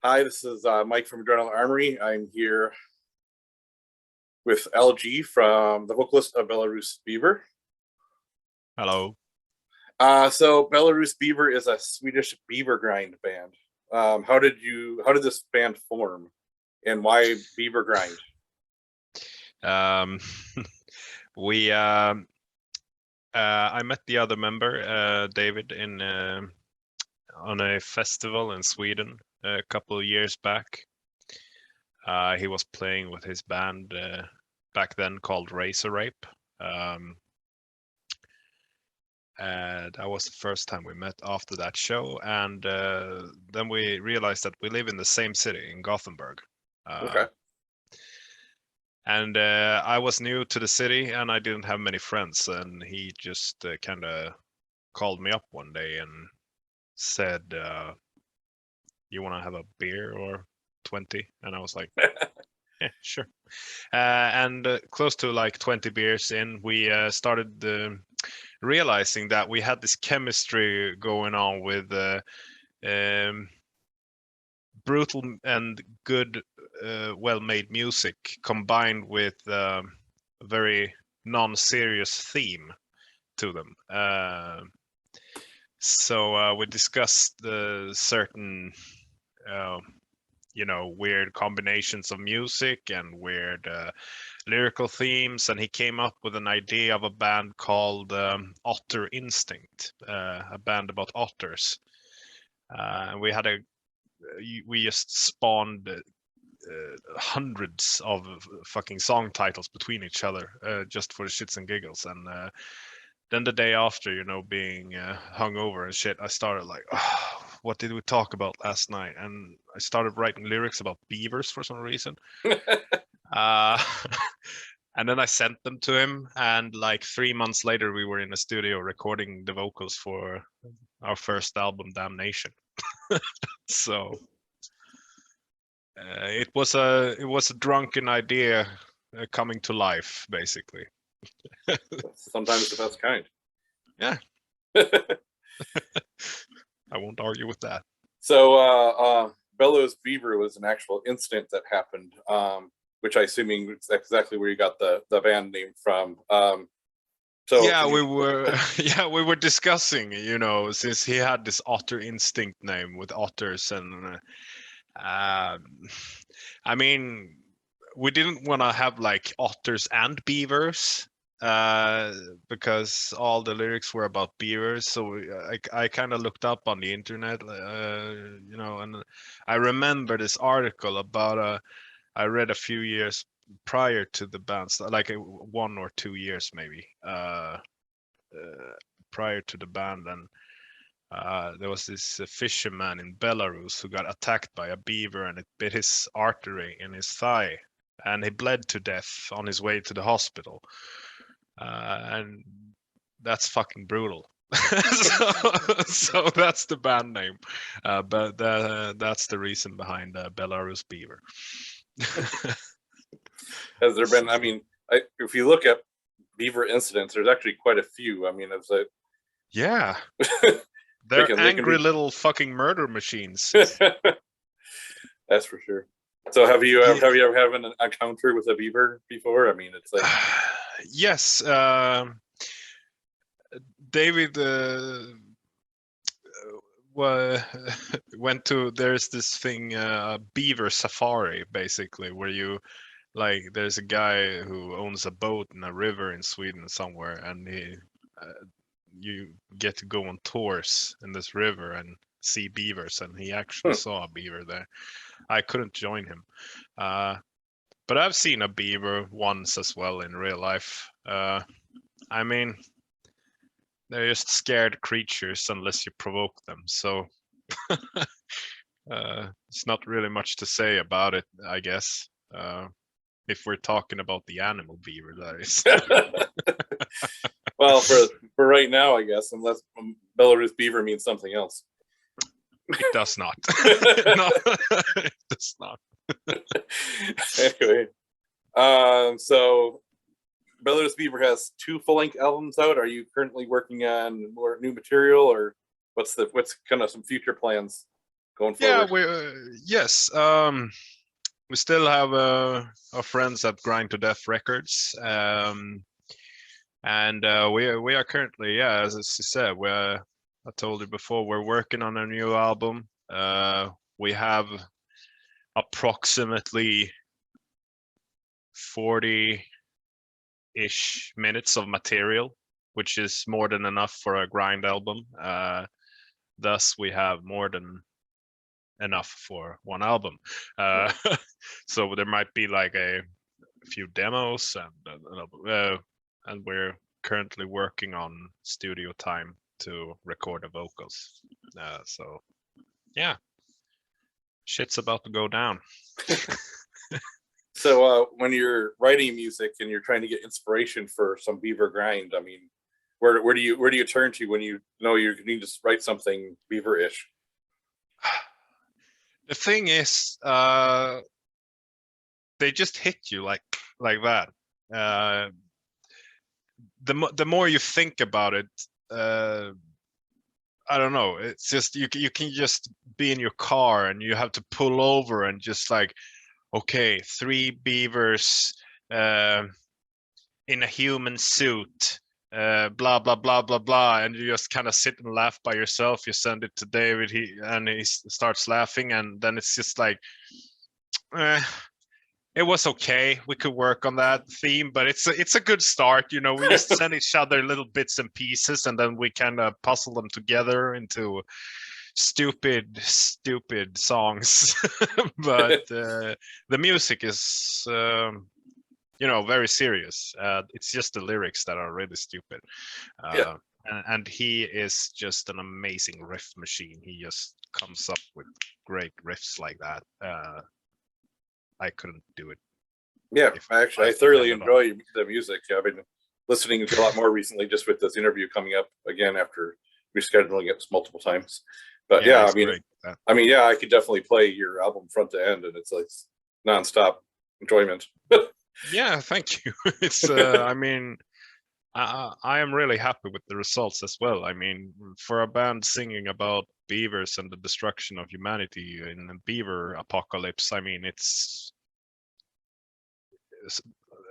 Hi, this is Mike from Armory. I'm here with LG from the vocalist of Belarus Beaver. Hello. So Belarus Beaver is a Swedish beaver grind band. How did this band form, and why beaver grind? Um, we I met the other member, David, in on a festival in Sweden a couple of years back. He was playing with his band back then called Razor Rape. That was the first time we met after that show, and then we realized that we live in the same city in Gothenburg. Okay. And I was new to the city and I didn't have many friends. And he just kind of called me up one day and said, you want to have a beer or 20? And I was like, yeah, sure. And close to like 20 beers in, we started realizing that we had this chemistry going on with brutal and good, well-made music combined with a very non-serious theme to them. So we discussed certain, weird combinations of music and weird lyrical themes, and he came up with an idea of a band called Otter Instinct, a band about otters. We had we just spawned hundreds of fucking song titles between each other just for the shits and giggles. And then the day after, being hungover and shit, I started like, oh, what did we talk about last night? And I started writing lyrics about beavers for some reason. uh, and then I sent them to him, and like 3 months later, we were in the studio recording the vocals for our first album, Damnation. So it was a drunken idea coming to life, basically. Sometimes the best kind. Yeah. I won't argue with that. So Belarus Beaver was an actual incident that happened, which I assuming is exactly where you got the band name from. So yeah, we were discussing, since he had this Otter Instinct name with otters, and I mean, we didn't want to have like otters and beavers because all the lyrics were about beavers. So I kind of looked up on the internet, and I remember this article about I read a few years prior to the band, like 1 or 2 years maybe prior to the band, and there was this fisherman in Belarus who got attacked by a beaver and it bit his artery in his thigh, and he bled to death on his way to the hospital. And that's fucking brutal. so that's the band name, but that's the reason behind Belarus Beaver. Has there been? I mean, if you look at beaver incidents, there's actually quite a few. I mean, it's like yeah, they they're can angry be... little fucking murder machines. That's for sure. So have you ever had an encounter with a beaver before? I mean, it's like yes, David went to, there's this thing, beaver safari, basically, where you like there's a guy who owns a boat in a river in Sweden somewhere, and you get to go on tours in this river and see beavers, and he actually saw a beaver there. I couldn't join him, but I've seen a beaver once as well in real life. I mean, they're just scared creatures unless you provoke them. So it's not really much to say about it, I guess. If we're talking about the animal beaver, that is. Well, for right now, I guess, unless Belarus Beaver means something else. It does not. No, it does not. Anyway, so Belarus Beaver has 2 full-length albums out. Are you currently working on more new material, or what's kind of some future plans? going Yeah, forward? we yes. We still have our friends at Grind to Death Records, and we are currently, yeah, as you said, I told you before, we're working on a new album. We have approximately 40-ish minutes of material, which is more than enough for a grind album. Thus, we have more than enough for one album. So there might be like a few demos, and we're currently working on studio time to record the vocals. So yeah, shit's about to go down. So when you're writing music and you're trying to get inspiration for some Beaver grind, I mean, where do you turn to when you know you need to write something Beaver-ish? The thing is, they just hit you like that. The more you think about it, I don't know. It's just you can just be in your car and you have to pull over and just like, okay, 3 beavers in a human suit, blah blah blah blah blah, and you just kind of sit and laugh by yourself. You send it to David, he starts laughing, and then it's just like, it was okay. We could work on that theme, but it's a good start. You know, we just send each other little bits and pieces, and then we kind of puzzle them together into stupid songs. But the music is, very serious. It's just the lyrics that are really stupid. Yeah, And he is just an amazing riff machine. He just comes up with great riffs like that. I couldn't do it. yeah. I thoroughly depended on. enjoy the music. I've been listening to a lot more recently, just with this interview coming up again after rescheduling it multiple times. But Yeah, yeah, it's great. yeah, I could definitely play your album front to end, and it's like nonstop enjoyment. Yeah, thank you. It's I mean, I am really happy with the results as well. I mean, for a band singing about beavers and the destruction of humanity in a beaver apocalypse, I mean, it's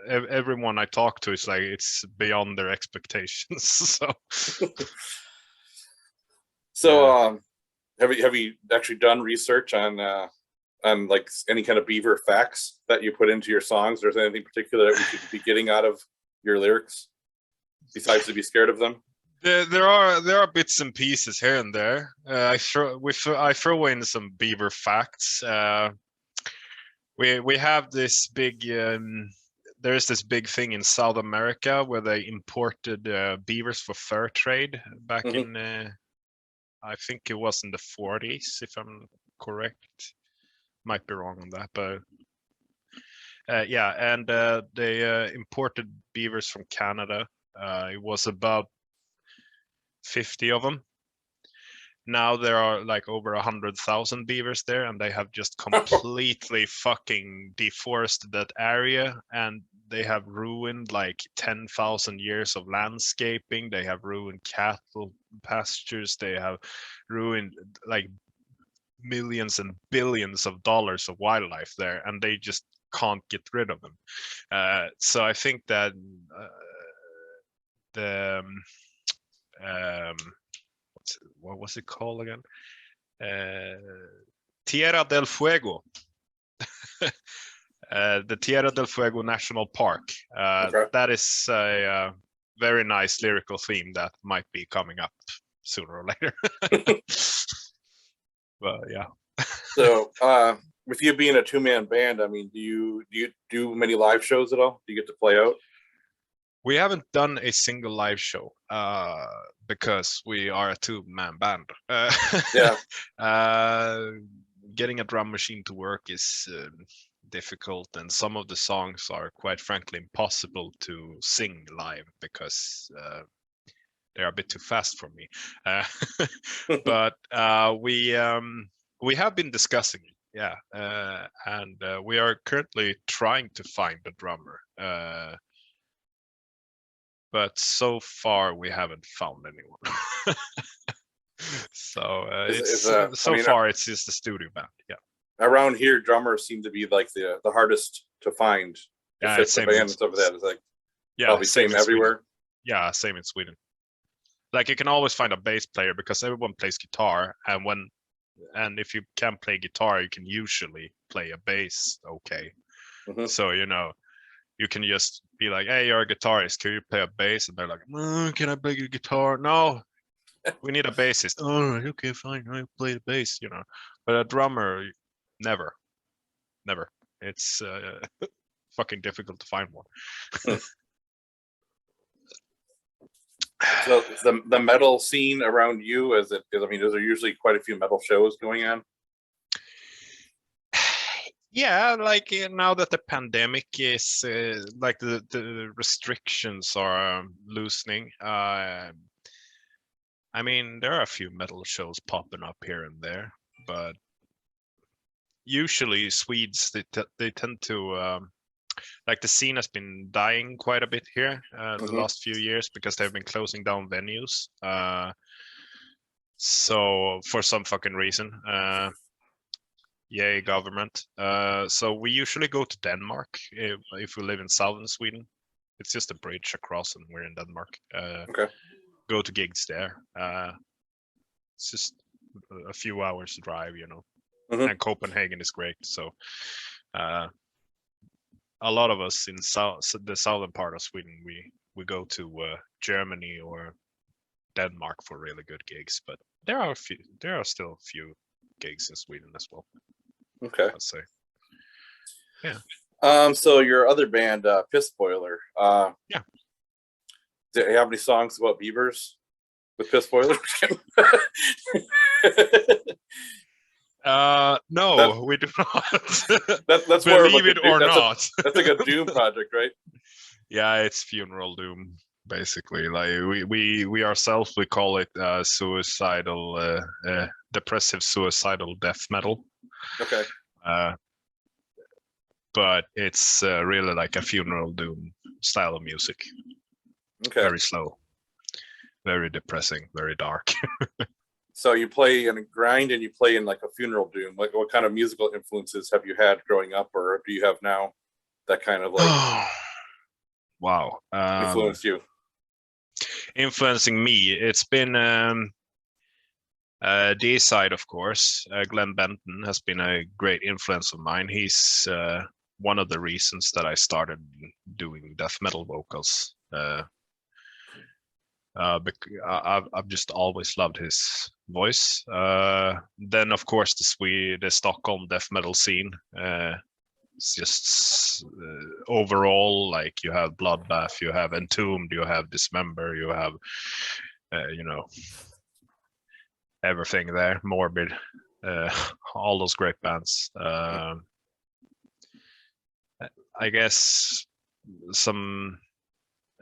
everyone I talk to is like, it's beyond their expectations. So, Yeah. have you actually done research on like any kind of beaver facts that you put into your songs? Or is there anything particular that we should be getting out of your lyrics besides to be scared of them? There are bits and pieces here and there. I throw in some beaver facts. We have this big. There is this big thing in South America where they imported beavers for fur trade back Mm-hmm. in. I think it was in the 40s, if I'm correct. Might be wrong on that, but yeah. And they imported beavers from Canada. It was about 50 of them. Now there are like over 100,000 beavers there, and they have just completely fucking deforested that area, and they have ruined like 10,000 years of landscaping. They have ruined cattle pastures. They have ruined like millions and billions of dollars of wildlife there, and they just can't get rid of them. So I think that the what was it called again? Tierra del Fuego, the Tierra del Fuego National Park. Okay. That is a very nice lyrical theme that might be coming up sooner or later. But yeah. So, with you being a two-man band, I mean, do you do many live shows at all? Do you get to play out? We haven't done a single live show because we are a two-man band. Yeah. Getting a drum machine to work is difficult, and some of the songs are quite frankly impossible to sing live because they're a bit too fast for me. But we have been discussing it, yeah, and we are currently trying to find a drummer. But so far we haven't found anyone. So I mean, far it's just a studio band. Yeah. around here, drummers seem to be like the hardest to find to Yeah, fit it's the same band in, and stuff like that. It's like yeah, probably same same in Sweden. everywhere. Yeah, same in Sweden. Like you can always find a bass player because everyone plays guitar, and if you can play guitar, you can usually play a bass. Okay, so you can just be like, "Hey, you're a guitarist. Can you play a bass?" And they're like, "Can I play the guitar?" No, we need a bassist. All right, okay, fine. I play the bass. But a drummer, never. It's fucking difficult to find one. So the metal scene around you, I mean, there's usually quite a few metal shows going on. Yeah, like now that the pandemic is like the restrictions are loosening. I mean, there are a few metal shows popping up here and there, but usually Swedes they tend to like the scene has been dying quite a bit here the last few years because they've been closing down venues. So for some fucking reason, yay government. So we usually go to Denmark if we live in southern Sweden. It's just a bridge across, and we're in Denmark. Okay. Go to gigs there. It's just a few hours drive, and Copenhagen is great. So a lot of us in the southern part of Sweden, we go to Germany or Denmark for really good gigs. But there are still a few gigs in Sweden as well. Okay. I'd say. Yeah. So your other band, Piss Boiler. Yeah. Do you have any songs about beavers with Piss Boiler? No, we do not. That's more Believe it or not. That's like a doom project, right? Yeah, it's funeral doom basically. Like we ourselves we call it suicidal, depressive suicidal death metal. Okay. But it's really like a funeral doom style of music. Okay. Very slow, very depressing, very dark. So you play in a grind and you play in like a funeral doom. Like, what kind of musical influences have you had growing up, or do you have now that kind of like wow, influenced you? Influencing me, it's been D-side, of course. Glenn Benton has been a great influence of mine. He's one of the reasons that I started doing death metal vocals. I've just always loved his voice. Then, of course, the Stockholm death metal scene. It's just overall, like you have Bloodbath, you have Entombed, you have Dismember, you have, everything there. Morbid, all those great bands. I guess some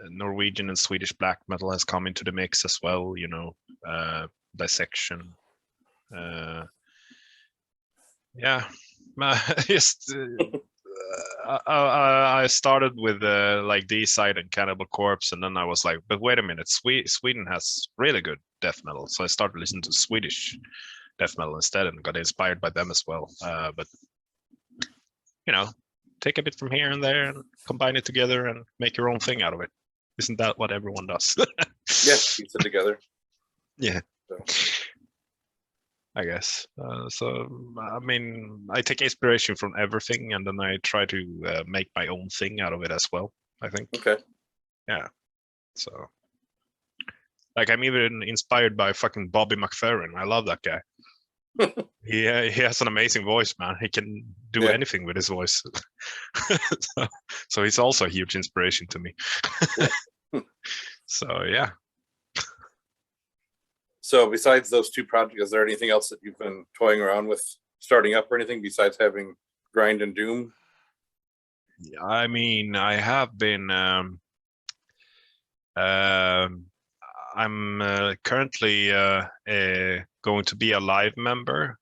Norwegian and Swedish black metal has come into the mix as well. Dissection. Yeah, just I started with like D-side and Cannibal Corpse, and then I was like, but wait a minute, Sweden has really good death metal, so I started listening to Swedish death metal instead, and got inspired by them as well. But take a bit from here and there and combine it together and make your own thing out of it. Isn't that what everyone does? Yeah, piece it together. Yeah. So. I guess. So, I mean, I take inspiration from everything, and then I try to make my own thing out of it as well, I think. Okay. Yeah. So, like, I'm even inspired by fucking Bobby McFerrin. I love that guy. He has an amazing voice, man. He can do anything with his voice. So he's also a huge inspiration to me. So, yeah. So besides those two projects, is there anything else that you've been toying around with starting up or anything besides having Grind and Doom? Yeah, I mean, I have been I'm currently going to be a live member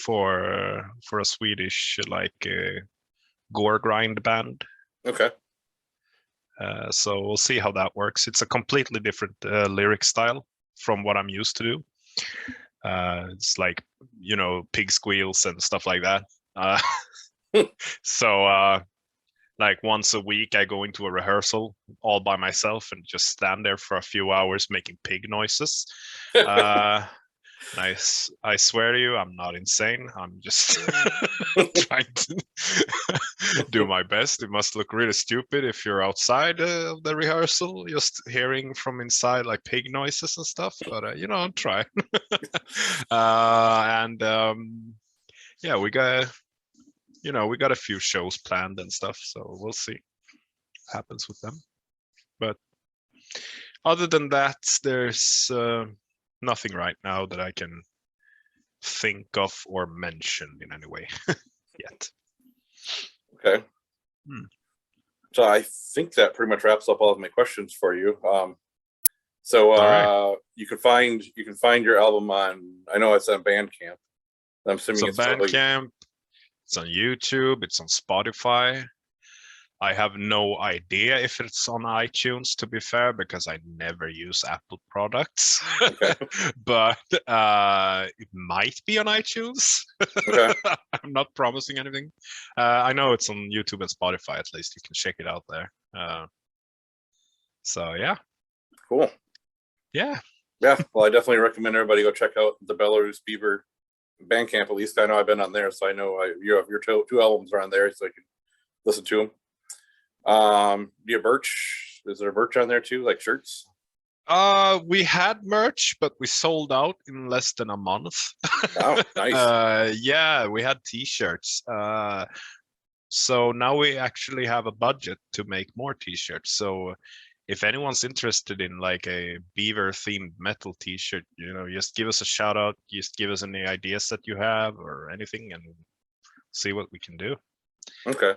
for a Swedish gore grind band. Okay. So we'll see how that works. It's a completely different lyric style from what I'm used to do. It's like, pig squeals and stuff like that. So like once a week I go into a rehearsal all by myself and just stand there for a few hours making pig noises. I swear to you, I'm not insane. I'm just trying to do my best. It must look really stupid if you're outside of the rehearsal, just hearing from inside like pig noises and stuff. But I'm trying. Yeah, we got a few shows planned and stuff, so we'll see what happens with them. But other than that, there's nothing right now that I can think of or mention in any way yet. Okay. So I think that pretty much wraps up all of my questions for you. Right. You can find your album on, I know it's on Bandcamp. I'm assuming it's on Bandcamp. It's on YouTube. It's on Spotify. I have no idea if it's on iTunes, to be fair, because I never use Apple products. Okay. But it might be on iTunes. Okay. I'm not promising anything. I know it's on YouTube and Spotify, at least. You can check it out there. So, yeah. Cool. Yeah. Yeah. Well, I definitely recommend everybody go check out the Belarus Beaver Bandcamp. At least I know I've been on there, so I know you have your two albums are on there, so I can listen to them. Do you have merch? Is there merch on there too, like shirts? We had merch, but we sold out in less than a month. Oh, nice. Yeah, we had t-shirts. So now we actually have a budget to make more t-shirts. So if anyone's interested in like a beaver themed metal t-shirt, just give us a shout out. Just give us any ideas that you have or anything, and see what we can do. Okay.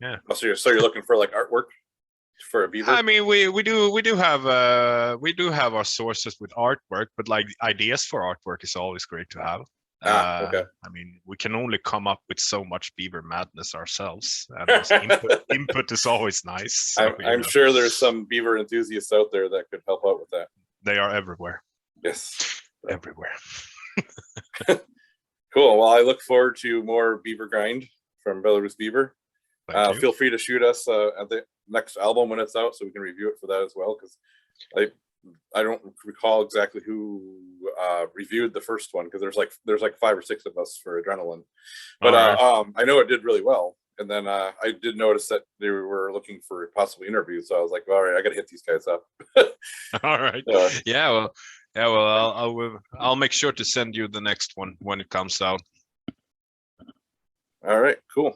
Yeah. So you're looking for like artwork for a beaver? I mean, we do have our sources with artwork, but like ideas for artwork is always great to have. Okay. I mean, we can only come up with so much beaver madness ourselves, and input is always nice. So, I'm sure there's some beaver enthusiasts out there that could help out with that. They are everywhere. Yes. Everywhere. Cool. Well, I look forward to more Beaver Grind from Belarus Beaver. Feel free to shoot us at the next album when it's out, so we can review it for that as well. Because I don't recall exactly who reviewed the first one, because there's like 5 or 6 of us for Adrenaline, but I know it did really well. And then I did notice that they were looking for possibly interviews, so I was like, all right, I got to hit these guys up. All right. Yeah. Well, I'll make sure to send you the next one when it comes out. All right. Cool.